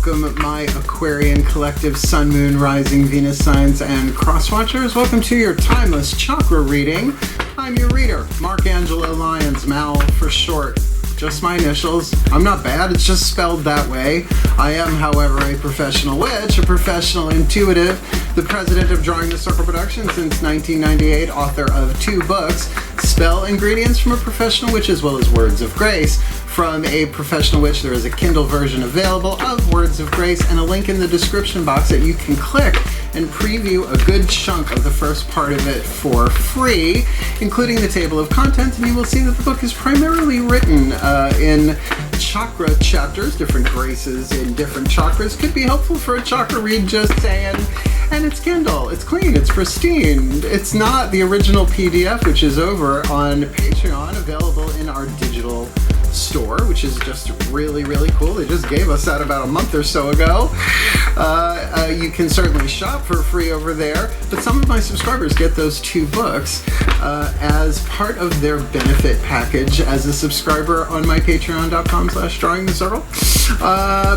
Welcome, my Aquarian collective Sun, Moon, Rising, Venus signs, and cross-watchers. Welcome to your Timeless Chakra Reading. I'm your reader, Angelo, Lyons, Mal for short. Just my initials. I'm not bad, it's just spelled that way. I am, however, a professional witch, a professional intuitive, the president of Drawing the Circle Productions since 1998, author of 2 books, Spell Ingredients from a Professional Witch, as well as Words of Grace from a Professional Witch. There is a Kindle version available of Words of Grace and a link in the description box that you can click and preview a good chunk of the first part of it for free, including the table of contents, and you will see that the book is primarily written in chakra chapters. Different graces in different chakras could be helpful for a chakra read, just saying. And it's Kindle, it's clean, it's pristine. It's not the original PDF, which is over on Patreon, available in our digital store, which is just really, really cool. They just gave us that about a month or so ago. You can certainly shop for free over there, but some of my subscribers get those 2 books as part of their benefit package as a subscriber on my patreon.com/drawingthecircle.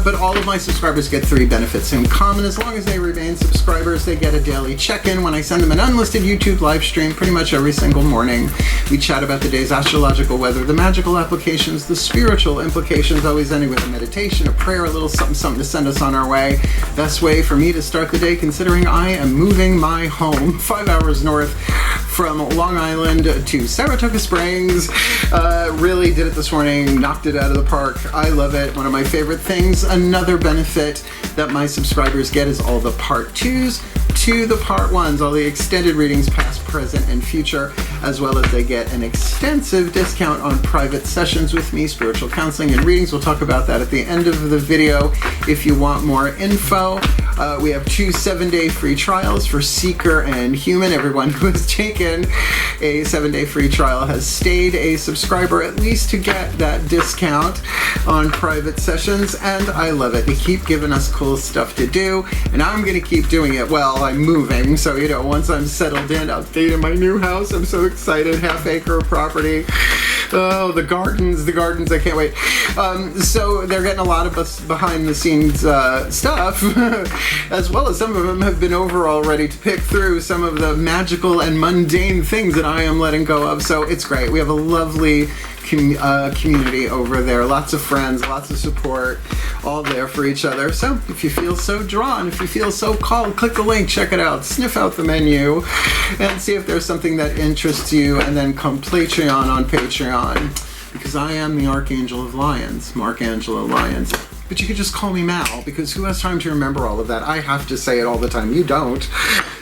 But all of my subscribers get 3 benefits in common. As long as they remain subscribers, they get a daily check-in when I send them an unlisted YouTube live stream pretty much every single morning. We chat about the day's astrological weather, the magical applications, the spiritual implications, always ending with a meditation, a prayer, a little something to send us on our way. Best way for me to start the day, considering I am moving my home 5 hours north from Long Island to Saratoga Springs. Really did it this morning, knocked it out of the park. I love it, one of my favorite things. Another benefit that my subscribers get is all the part 2s to the part 1s, all the extended readings, past, present, and future, as well as they get an extensive discount on private sessions with me, spiritual counseling and readings. We'll talk about that at the end of the video if you want more info. We have 2 7-day free trials for Seeker and Human. Everyone who has taken a 7-day free trial has stayed a subscriber at least to get that discount on private sessions, and I love it. They keep giving us cool stuff to do, and I'm going to keep doing it. Well, I'm moving, so once I'm settled in, I'll stay in my new house. I'm so excited. Half-acre property. Oh, the gardens, I can't wait. So they're getting a lot of us behind-the-scenes stuff, as well as some of them have been over already to pick through some of the magical and mundane things that I am letting go of. So it's great. We have a lovely community over there. Lots of friends, lots of support, all there for each other. So if you feel so drawn, if you feel so called, click the link, check it out, sniff out the menu, and see if there's something that interests you, and then come Patreon on Patreon, because I am the Archangel of Lyons, Angelo Lyons. But you could just call me Mal, because who has time to remember all of that? I have to say it all the time. You don't.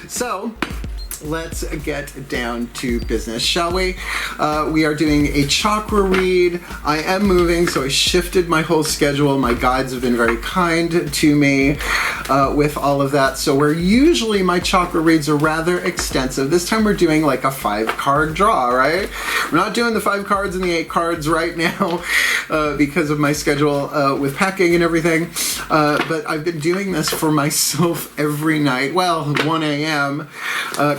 So let's get down to business, shall we? We are doing a chakra read. I am moving, so I shifted my whole schedule. My guides have been very kind to me with all of that. So where usually my chakra reads are rather extensive, this time we're doing like a 5-card draw, right? We're not doing the 5 cards and the 8 cards right now because of my schedule with packing and everything. But I've been doing this for myself every night. Well, 1 a.m.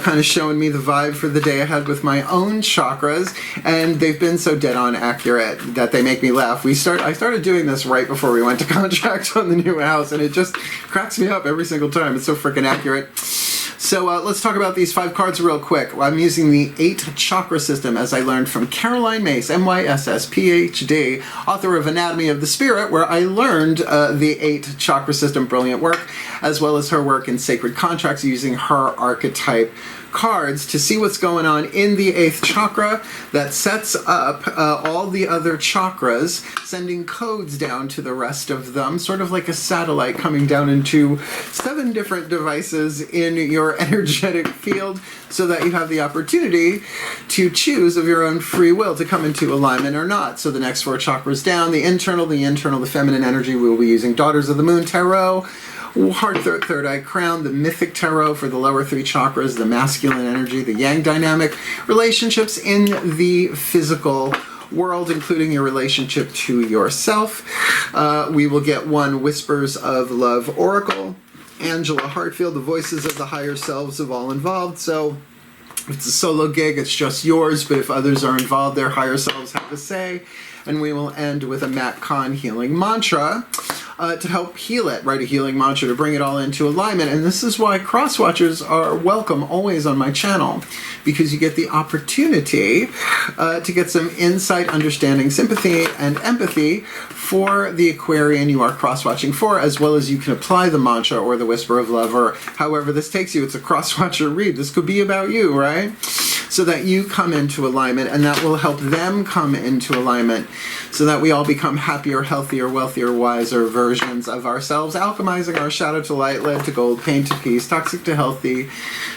Kind of showing me the vibe for the day ahead with my own chakras, and they've been so dead on accurate that they make me laugh. I started doing this right before we went to contract on the new house, and it just cracks me up every single time. It's so freaking accurate. So let's talk about these 5 cards real quick. I'm using the 8 chakra system as I learned from Caroline Myss, MYSS, PhD, author of Anatomy of the Spirit, where I learned the 8 chakra system, brilliant work, as well as her work in Sacred Contracts using her archetype cards to see what's going on in the 8th chakra that sets up all the other chakras, sending codes down to the rest of them, sort of like a satellite coming down into 7 different devices in your energetic field, so that you have the opportunity to choose of your own free will to come into alignment or not. So the next 4 chakras down, the internal, the feminine energy, we will be using Daughters of the Moon Tarot, Heart, Third Eye Crown, the Mythic Tarot for the lower 3 chakras, the masculine energy, the yang dynamic, relationships in the physical world, including your relationship to yourself. We will get 1 Whispers of Love Oracle, Angelo Hartfield, the voices of the higher selves of all involved. So if it's a solo gig, it's just yours, but if others are involved, their higher selves have a say. And we will end with a Matt Kahn healing mantra. to help heal it, write a healing mantra to bring it all into alignment. And this is why cross-watchers are welcome always on my channel, because you get the opportunity to get some insight, understanding, sympathy, and empathy for the Aquarian you are cross-watching for, as well as you can apply the mantra or the whisper of love, or however this takes you. It's a cross-watcher read. This could be about you, right? So that you come into alignment, and that will help them come into alignment, so that we all become happier, healthier, wealthier, wiser versions of ourselves, alchemizing our shadow to light, lead to gold, pain to peace, toxic to healthy,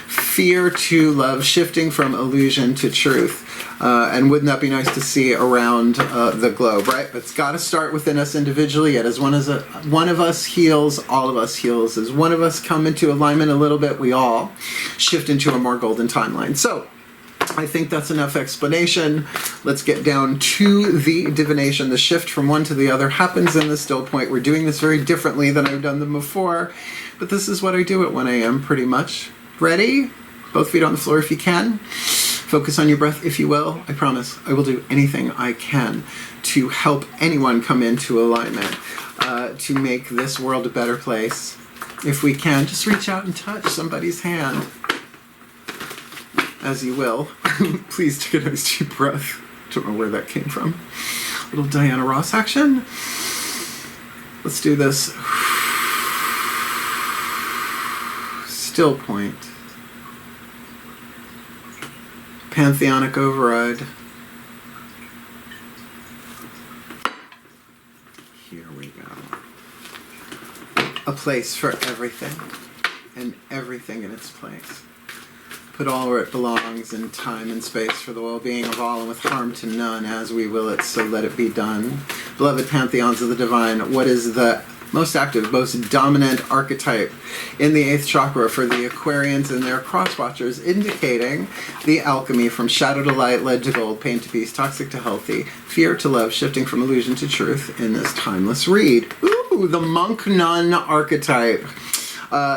fear to love, shifting from illusion to truth. And wouldn't that be nice to see around the globe, right? But it's got to start within us individually. Yet as one of us heals, all of us heals. As one of us come into alignment a little bit, we all shift into a more golden timeline. So I think that's enough explanation. Let's get down to the divination. The shift from one to the other happens in the still point. We're doing this very differently than I've done them before, but this is what I do at 1 a.m. pretty much. Ready? Both feet on the floor if you can. Focus on your breath if you will. I promise I will do anything I can to help anyone come into alignment, to make this world a better place. If we can, just reach out and touch somebody's hand. As you will. Please take a nice deep breath. Don't know where that came from. Little Diana Ross action. Let's do this. Still point. Pantheonic override. Here we go. A place for everything, and everything in its place. Put all where it belongs in time and space for the well-being of all and with harm to none, as we will it, so let it be done. Beloved pantheons of the divine, what is the most active, most dominant archetype in the 8th chakra for the Aquarians and their cross-watchers, indicating the alchemy from shadow to light, lead to gold, pain to peace, toxic to healthy, fear to love, shifting from illusion to truth in this timeless read. Ooh, the monk-nun archetype.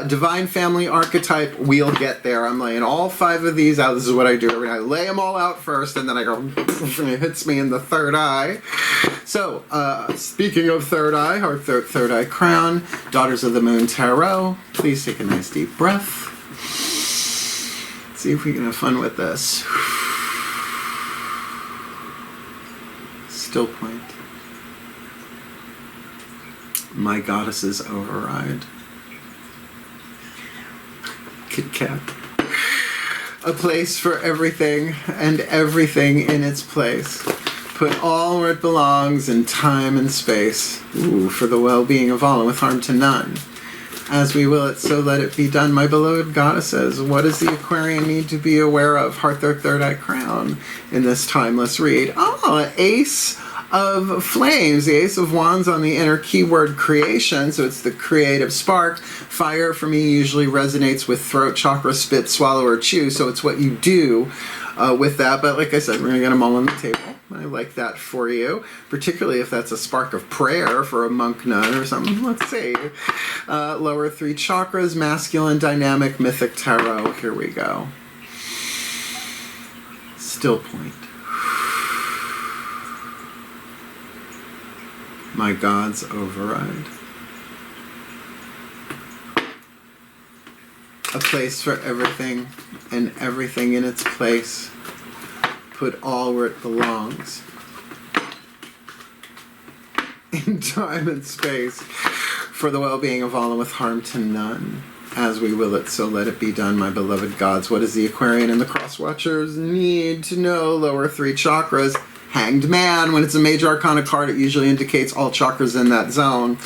Divine family archetype, we'll get there. I'm laying all 5 of these out. This is what I do. I lay them all out first, and then I go, and it hits me in the third eye. So, speaking of third eye, our third eye crown, Daughters of the Moon Tarot, please take a nice deep breath. Let's see if we can have fun with this. Still point. My Goddess's override. Kit Kat. A place for everything, and everything in its place. Put all where it belongs in time and space. Ooh, for the well-being of all and with harm to none. As we will it, so let it be done. My beloved goddesses, what does the Aquarian need to be aware of? Heart, their third eye crown in this timeless read. Oh, Ace of Flames, the Ace of Wands on the inner keyword creation, so it's the creative spark. Fire for me usually resonates with throat chakra, spit, swallow, or chew, so it's what you do with that. But like I said, we're going to get them all on the table. I like that for you, particularly if that's a spark of prayer for a monk nun or something. Let's see. Lower 3 chakras, masculine, dynamic, mythic tarot. Here we go. Still point. My God's override. A place for everything, and everything in its place. Put all where it belongs. In time and space. For the well-being of all and with harm to none. As we will it, so let it be done, my beloved gods. What does the Aquarian and the cross-watchers need to know? Lower 3 chakras. Hanged Man. When it's a major arcana card, it usually indicates all chakras in that zone.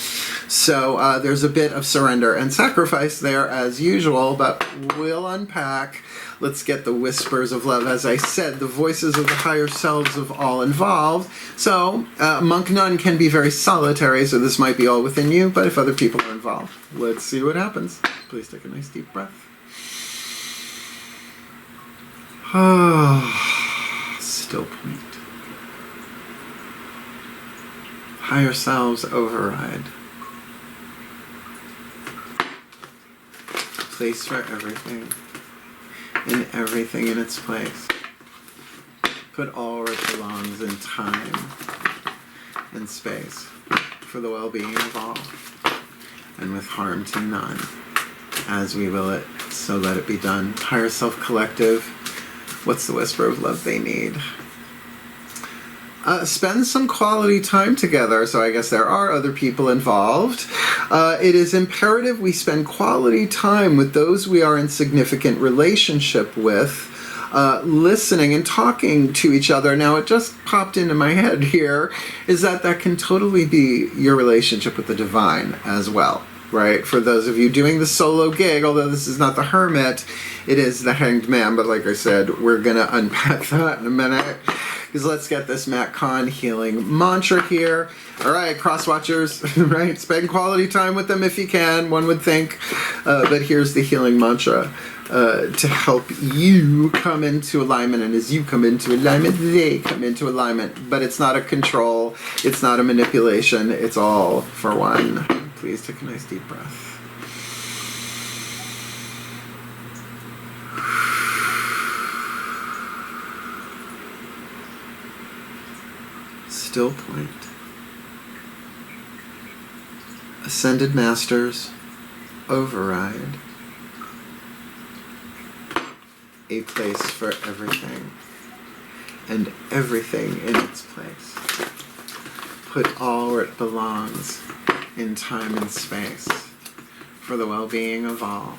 So there's a bit of surrender and sacrifice there as usual, but we'll unpack. Let's get the whispers of love. As I said, the voices of the higher selves of all involved. So monk nun can be very solitary, so this might be all within you, but if other people are involved, let's see what happens. Please take a nice deep breath. Still point. Higher selves override. Place for everything, and everything in its place. Put all where it belongs in time and space. for the well-being of all, and with harm to none. As we will it, so let it be done. Higher Self Collective, what's the whisper of love they need? Spend some quality time together. So I guess there are other people involved. It is imperative we spend quality time with those we are in significant relationship with, listening and talking to each other. Now, it just popped into my head here, is that can totally be your relationship with the divine as well, right? For those of you doing the solo gig, although this is not the Hermit, it is the Hanged Man. But like I said, we're going to unpack that in a minute. Because let's get this Matt Kahn healing mantra here. All right, cross-watchers, right? Spend quality time with them if you can, one would think. But here's the healing mantra to help you come into alignment. And as you come into alignment, they come into alignment. But it's not a control. It's not a manipulation. It's all for one. Please take a nice deep breath. Still point. Ascended Masters, override. A place for everything, and everything in its place. Put all where it belongs, in time and space, for the well-being of all,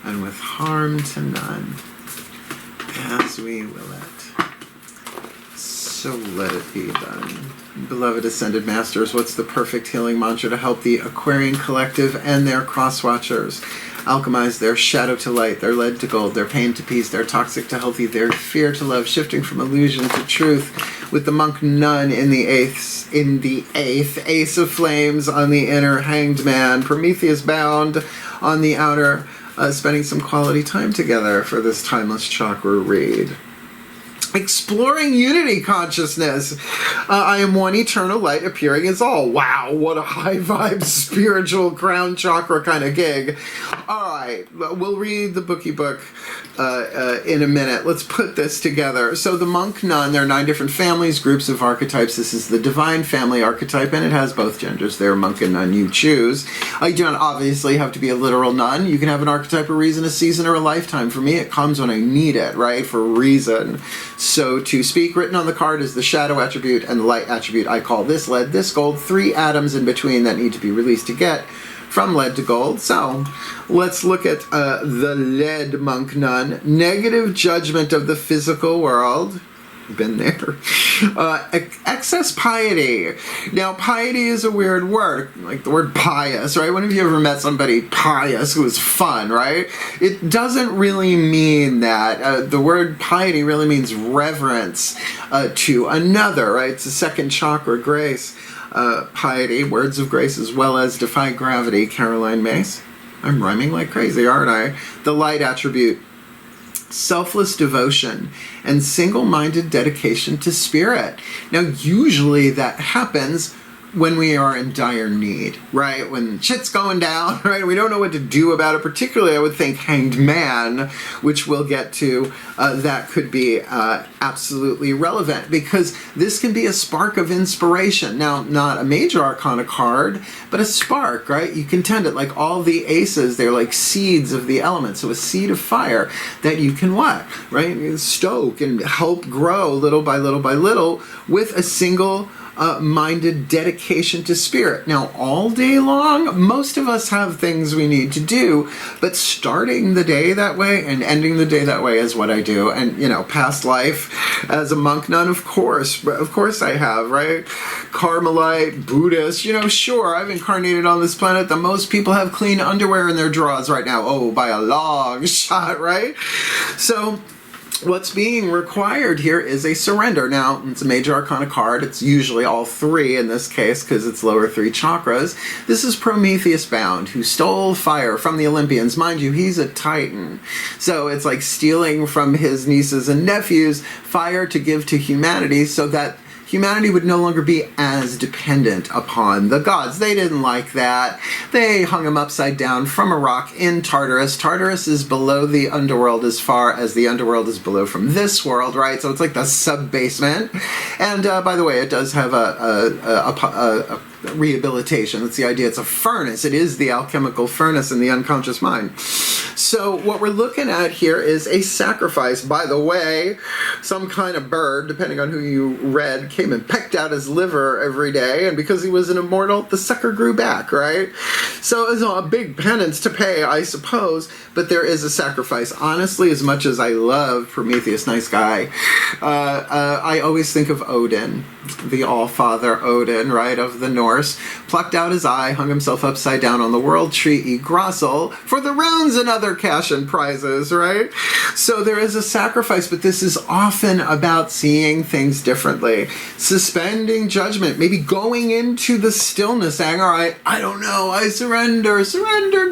and with harm to none, as we will it. So let it be done. Beloved Ascended Masters, what's the perfect healing mantra to help the Aquarian Collective and their cross-watchers alchemize their shadow to light, their lead to gold, their pain to peace, their toxic to healthy, their fear to love, shifting from illusion to truth, with the monk nun in the eighth, Ace of Flames on the inner, Hanged Man, Prometheus bound on the outer, spending some quality time together for this Timeless Chakra Read. Exploring unity consciousness. I am one eternal light appearing as all. Wow, what a high vibe spiritual crown chakra kind of gig. All right, we'll read the bookie book in a minute. Let's put this together. So the monk nun, there are 9 different families, groups of archetypes. This is the divine family archetype, and it has both genders there, monk and nun, you choose. You do not obviously have to be a literal nun. You can have an archetype, a reason, a season, or a lifetime. For me, it comes when I need it, right? For a reason. So to speak, written on the card is the shadow attribute and the light attribute. I call this lead, this gold, 3 atoms in between that need to be released to get from lead to gold. So let's look at the lead monk nun. Negative judgment of the physical world. Been there. Excess piety. Now, piety is a weird word, like the word pious, right? When have you ever met somebody pious who was fun, right? It doesn't really mean that. The word piety really means reverence to another, right? It's the second chakra, grace. Piety, words of grace, as well as defy gravity, Caroline Mace. I'm rhyming like crazy, aren't I? The light attribute. Selfless devotion and single-minded dedication to spirit. Now, usually that happens when we are in dire need, right? When shit's going down, right? We don't know what to do about it. Particularly, I would think Hanged Man, which we'll get to, that could be absolutely relevant, because this can be a spark of inspiration. Now, not a major arcana card, but a spark, right? You can tend it like all the aces. They're like seeds of the elements. So a seed of fire that you can what, right? Stoke and help grow little by little by little with a single minded dedication to spirit. Now, all day long, most of us have things we need to do, but starting the day that way and ending the day that way is what I do. And, you know, past life as a monk nun, of course I have, right? Carmelite, Buddhist, you know, sure, I've incarnated on this planet that most people have clean underwear in their drawers right now. Oh, by a long shot, right? So what's being required here is a surrender. Now, it's a major arcana card. It's usually all 3 in this case because it's lower 3 chakras. This is Prometheus bound, who stole fire from the Olympians. Mind you, he's a titan. So it's like stealing from his nieces and nephews fire to give to humanity so that humanity would no longer be as dependent upon the gods. They didn't like that. They hung him upside down from a rock in Tartarus. Tartarus is below the underworld as far as the underworld is below from this world, right? So it's like the sub-basement. And by the way, it does have a rehabilitation. That's the idea. It's a furnace. It is the alchemical furnace in the unconscious mind. So what we're looking at here is a sacrifice. By the way, some kind of bird, depending on who you read, came and pecked out his liver every day, and because he was an immortal, the sucker grew back, right? So it was a big penance to pay, I suppose, but there is a sacrifice. Honestly, as much as I love Prometheus, nice guy, I always think of Odin, the All-Father Odin, right, of the Norse, plucked out his eye, hung himself upside down on the world tree Yggdrasil for the runes and other cash and prizes, right? So there is a sacrifice, but this is often about seeing things differently, suspending judgment, maybe going into the stillness, saying, all right, I don't know, I surrender,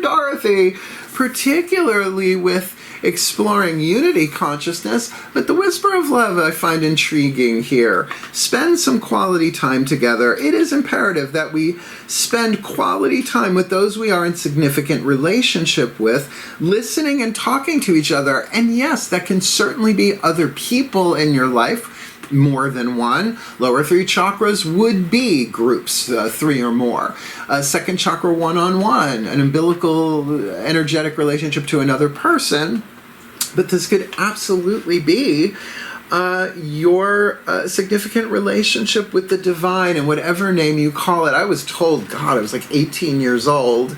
Dorothy, particularly with exploring unity consciousness, but the whisper of love I find intriguing here. Spend some quality time together. It is imperative that we spend quality time with those we are in significant relationship with, listening and talking to each other. And yes, that can certainly be other people in your life, more than one. Lower 3 chakras would be groups, 3 or more. Second chakra, one-on-one, an umbilical energetic relationship to another person. But this could absolutely be your significant relationship with the divine, and whatever name you call it. I was told, God, I was like 18 years old.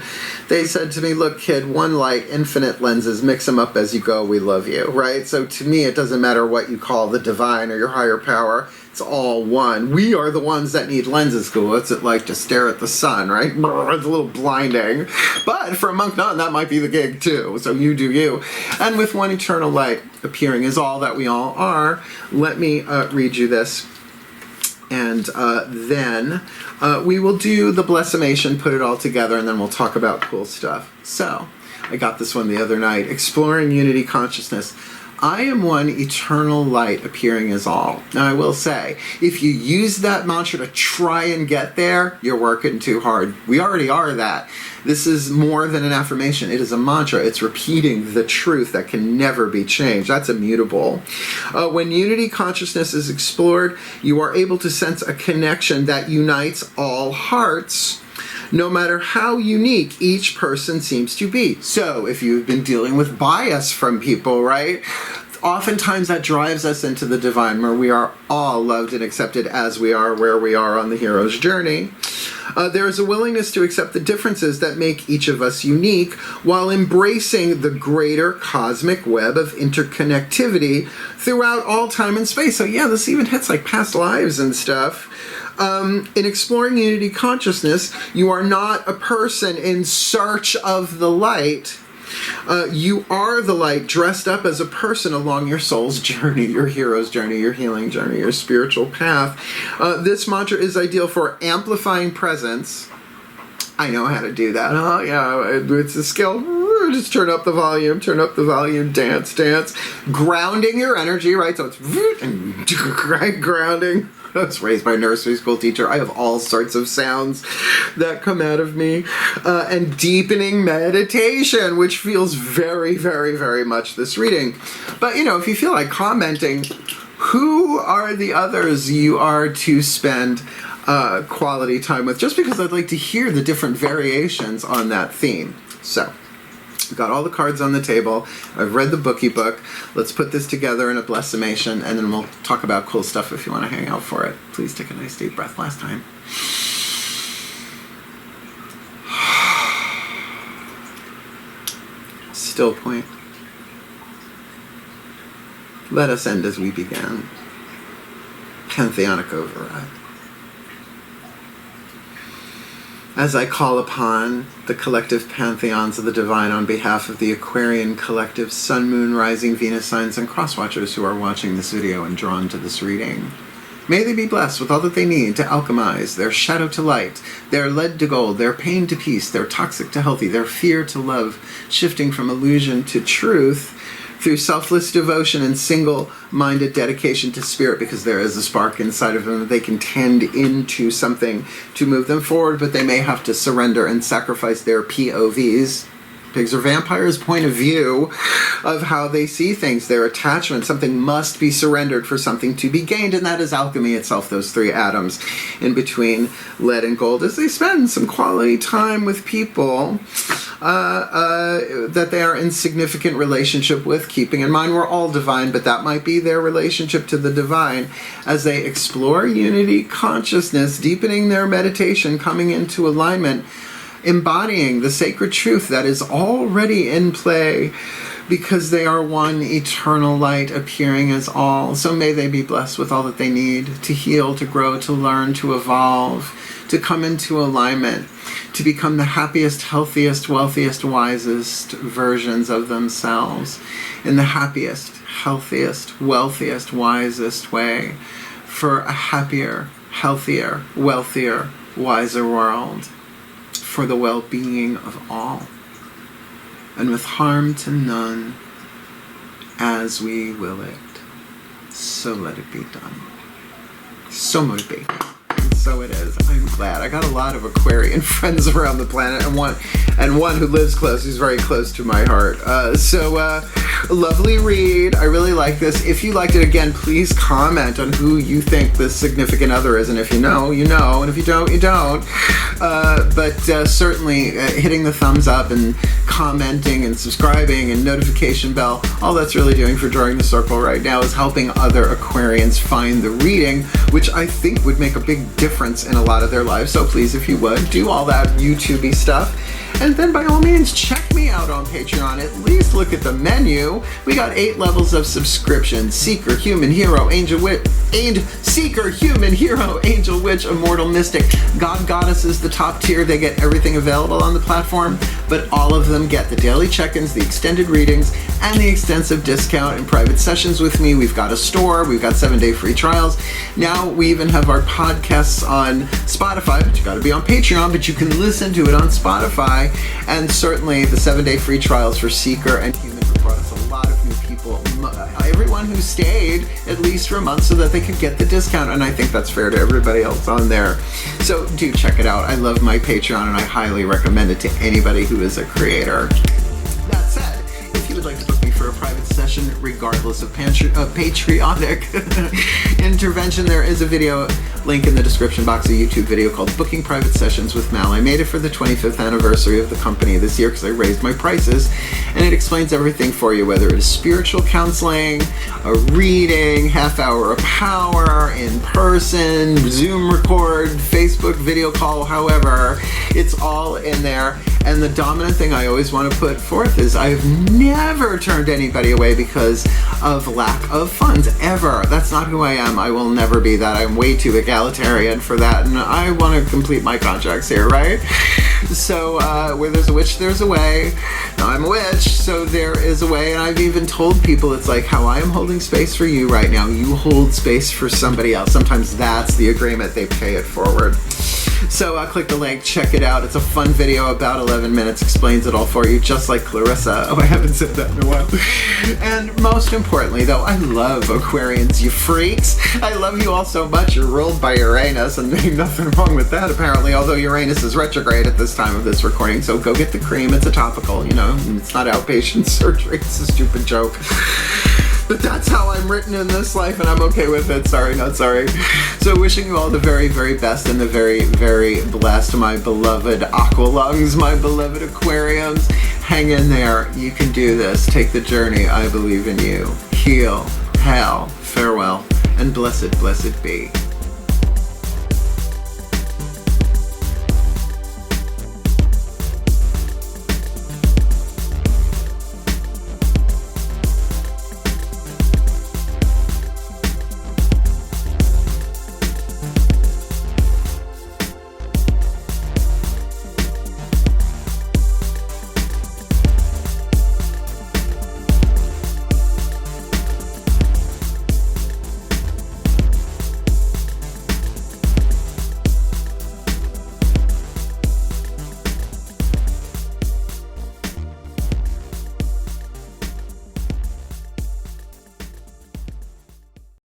They said to me, look, kid, one light, infinite lenses, mix them up as you go, we love you, right? So to me, it doesn't matter what you call the divine or your higher power. It's all one. We are the ones that need lenses. Cool. What's it like to stare at the sun, right? It's a little blinding. But for a monk nun, that might be the gig too. So you do you. And with one eternal light appearing as all that we all are, let me read you this. And then we will do the blessimation, put it all together, and then we'll talk about cool stuff. So I got this one the other night. Exploring unity consciousness. I am one eternal light appearing as all. Now I will say, if you use that mantra to try and get there, you're working too hard. We already are that. This is more than an affirmation. It is a mantra. It's repeating the truth that can never be changed. That's immutable. When unity consciousness is explored, you are able to sense a connection that unites all hearts, no matter how unique each person seems to be. So if you've been dealing with bias from people, right? Oftentimes that drives us into the divine, where we are all loved and accepted as we are, where we are on the hero's journey. There is a willingness to accept the differences that make each of us unique, while embracing the greater cosmic web of interconnectivity throughout all time and space. So yeah, this even hits like past lives and stuff. In exploring unity consciousness, you are not a person in search of the light. You are the light dressed up as a person along your soul's journey, your hero's journey, your healing journey, your spiritual path. This mantra is ideal for amplifying presence. I know how to do that. Oh, yeah, it's a skill. Just turn up the volume, dance. Grounding your energy, right? So it's right, grounding. I was raised by a nursery school teacher. I have all sorts of sounds that come out of me. And deepening meditation, which feels very, very, very much this reading. But, you know, if you feel like commenting, who are the others you are to spend quality time with? Just because I'd like to hear the different variations on that theme. So, we've got all the cards on the table. I've read the bookie book. Let's put this together in a blessimation, and then we'll talk about cool stuff if you want to hang out for it. Please take a nice deep breath last time. Still point. Let us end as we began. Pantheonic override. As I call upon the collective pantheons of the divine on behalf of the Aquarian collective Sun, Moon, Rising, Venus signs, and cross-watchers who are watching this video and drawn to this reading, may they be blessed with all that they need to alchemize their shadow to light, their lead to gold, their pain to peace, their toxic to healthy, their fear to love, shifting from illusion to truth, through selfless devotion and single-minded dedication to spirit, because there is a spark inside of them that they can tend into something to move them forward, but they may have to surrender and sacrifice their POVs Pigs are vampires' point of view of how they see things, their attachment. Something must be surrendered for something to be gained, and that is alchemy itself, those three atoms in between lead and gold, as they spend some quality time with people that they are in significant relationship with, keeping in mind we're all divine, but that might be their relationship to the divine, as they explore unity consciousness, deepening their meditation, coming into alignment, embodying the sacred truth that is already in play, because they are one eternal light appearing as all. So may they be blessed with all that they need to heal, to grow, to learn, to evolve, to come into alignment, to become the happiest, healthiest, wealthiest, wisest versions of themselves in the happiest, healthiest, wealthiest, wisest way for a happier, healthier, wealthier, wiser world, for the well-being of all, and with harm to none, as we will it. So let it be done. So mote it be. And so it is. I'm glad. I got a lot of Aquarian friends around the planet, and one who lives close, who's very close to my heart. Lovely read. I really like this. If you liked it, again, please comment on who you think the significant other is, and if you know, you know, and if you don't, you don't. But certainly hitting the thumbs up and commenting and subscribing and notification bell, all that's really doing for Drawing the Circle right now is helping other Aquarians find the reading, which I think would make a big difference in a lot of their lives. So please, if you would, do all that YouTube-y stuff. And then by all means, check me out on Patreon. At least look at the menu. We got 8 levels of subscription: Seeker, Human, Hero, Angel, Witch, Seeker, Human, Hero, Angel, Witch, Immortal, Mystic. God, Goddess is the top tier. They get everything available on the platform, but all of them get the daily check-ins, the extended readings, and the extensive discount and private sessions with me. We've got a store. We've got 7-day free trials. Now we even have our podcasts on Spotify, but you got to be on Patreon, but you can listen to it on Spotify. And certainly the 7-day free trials for Seeker and Human brought us a lot of new people. Everyone who stayed at least for a month so that they could get the discount, and I think that's fair to everybody else on there. So do check it out. I love my Patreon, and I highly recommend it to anybody who is a creator. That said, if you would like to book me for a private session, regardless of patriotic intervention, there is a video link in the description box, a YouTube video called Booking Private Sessions with Mal. I made it for the 25th anniversary of the company this year because I raised my prices, and it explains everything for you, whether it is spiritual counseling, a reading, half hour of power, in person, Zoom record, Facebook video call, however, it's all in there. And the dominant thing I always want to put forth is I've never turned anybody away because of lack of funds, ever. That's not who I am. I will never be that. I'm way too egalitarian for that, and I want to complete my contracts here, right? So where there's a witch, there's a way. Now, I'm a witch, so there is a way, and I've even told people it's like how I am holding space for you right now. You hold space for somebody else. Sometimes that's the agreement. They pay it forward. So click the link, check it out. It's a fun video, about 11 minutes, explains it all for you, just like Clarissa. Oh, I haven't said that in a while. And most importantly, though, I love Aquarians, you freaks. I love you all so much. You're ruled by Uranus, and there's nothing wrong with that, apparently, although Uranus is retrograde at this time of this recording, so go get the cream. It's a topical, you know. It's not outpatient surgery. It's a stupid joke. But that's how I'm written in this life, and I'm okay with it. Sorry, not sorry. So wishing you all the very, very best and the very, very blessed, my beloved aqua lungs, my beloved aquariums. Hang in there. You can do this. Take the journey. I believe in you. Heal, hail, farewell, and blessed, blessed be.